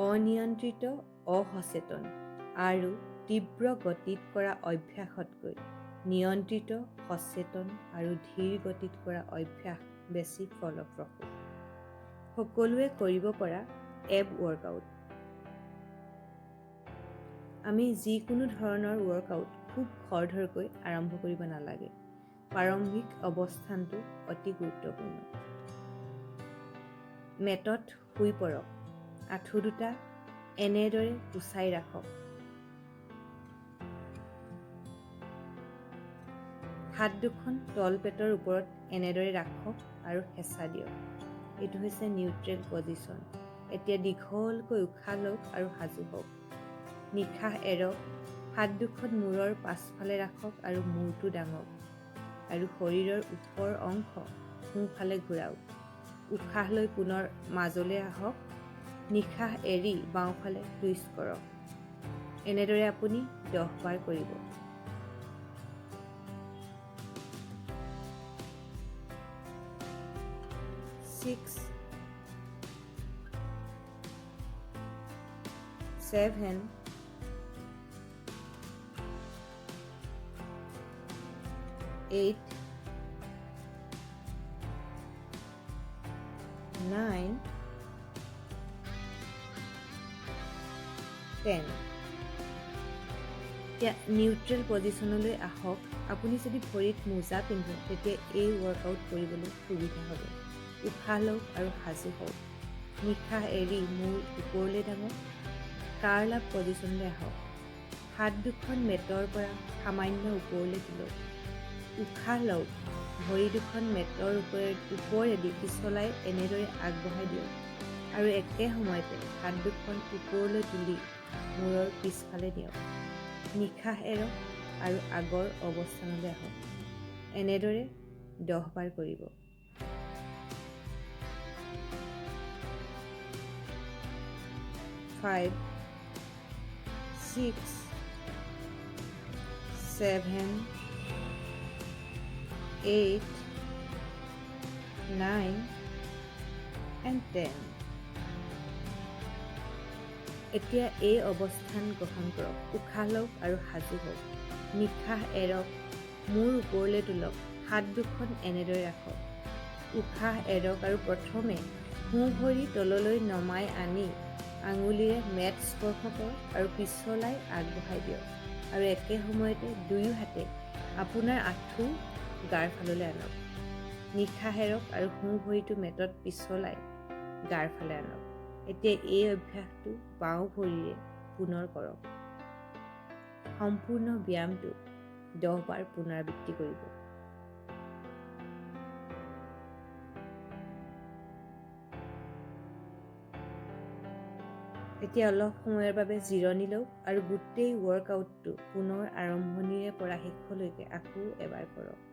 অনিয়ন্ত্ৰিত, অসচেতন আৰু তীব্ৰ গতিত কৰা অভ্যাসতকৈ নিয়ন্ত্ৰিত, সচেতন আৰু ধীৰ গতিত কৰা অভ্যাস বেছি ফলপ্ৰসূ। সকলোৱে কৰিব পৰা এব ৱৰ্কআউট। আমি যিকোনো ধৰণৰ ৱৰ্কআউট খুব খৰধৰকৈ আৰম্ভ কৰিব নালাগে। প্ৰাৰম্ভিক অৱস্থানটো অতি গুৰুত্বপূৰ্ণ। মেটত শুই পৰক। আঁঠু দুটা এনেদৰে কুচাই ৰাখক। হাত দুখন তলপেটৰ ওপৰত এনেদৰে ৰাখক আৰু হেঁচা দিয়ক। এইটো হৈছে নিউট্ৰেল পজিশ্যন। এতিয়া দীঘলকৈ উশাহ লওক আৰু সাজু হওক। নিশাহ এৰক। হাত দুখন মূৰৰ পাছফালে ৰাখক আৰু মূৰটো ডাঙক আৰু শৰীৰৰ ওপৰ অংশ সোঁফালে ঘূৰাওক। উশাহ লৈ পুনৰ মাজলৈ আহক। নিশাহ এৰি বাওঁফালে টুইষ্ট কৰক। এনেদৰে আপুনি 10 বাৰ কৰিব। Six, 7, 8, 9, 10। এতিয়া নিউট্ৰেল পজিশ্যনলৈ আহক। আপুনি যদি ভৰিত মোজা পিন্ধে তেতিয়া এই ৱৰ্কআউট কৰিবলৈ সুবিধা হ'ব। উশাহ লওক আৰু সাজু হওক। নিশাহ এৰি মূৰ ওপৰলৈ দাঙক। কাৰ্ল আপ পজিশ্যনলৈ আহক। হাত দুখন মেটৰ পৰা সামান্য ওপৰলৈ তোলক। উশাহ লওক। ভৰি দুখন মেটৰ ওপৰেদি পিছলাই এনেদৰে আগবঢ়াই দিয়ক আৰু একে সময়তে হাত দুখন ওপৰলৈ তুলি মূৰৰ পিছফালে নিয়ক। নিশাহ এৰক আৰু আগৰ অৱস্থানলৈ আহক। এনেদৰে 10 বাৰ কৰিব। 5, 6, 7, 8, 9 and 10। এতিয়া এই অৱস্থান গ্ৰহণ কৰক। উশাহ লওক আৰু সাজু হওক। নিশাহ এৰক। মূৰ ওপৰলৈ তোলক। হাত দুখন এনেদৰে ৰাখক। উশাহ এৰক আৰু প্ৰথমে সোঁ ভৰি তললৈ নমাই আনি আঙুলিৰে মেট স্পৰ্শ কৰক আৰু পিছলাই আগবঢ়াই দিয়ক আৰু একে সময়তে দুয়ো হাতে আপোনাৰ আঁঠু গাৰ ফাললৈ আনক। নিশাহ এৰক আৰু সোঁ ভৰিটো মেটত পিছলাই গাৰ ফালে আনক। এতিয়া এই অভ্যাসটো বাওঁ ভৰিৰে পুনৰ কৰক। সম্পূৰ্ণ ব্যায়ামটো 10 বাৰ পুনৰাবৃত্তি কৰিব। এতিয়া অলপ সময়ৰ বাবে জিৰণি লওক আৰু গোটেই ৱৰ্কআউটটো পুনৰ আৰম্ভণিৰে পৰা শেষলৈকে আকৌ এবাৰ কৰক।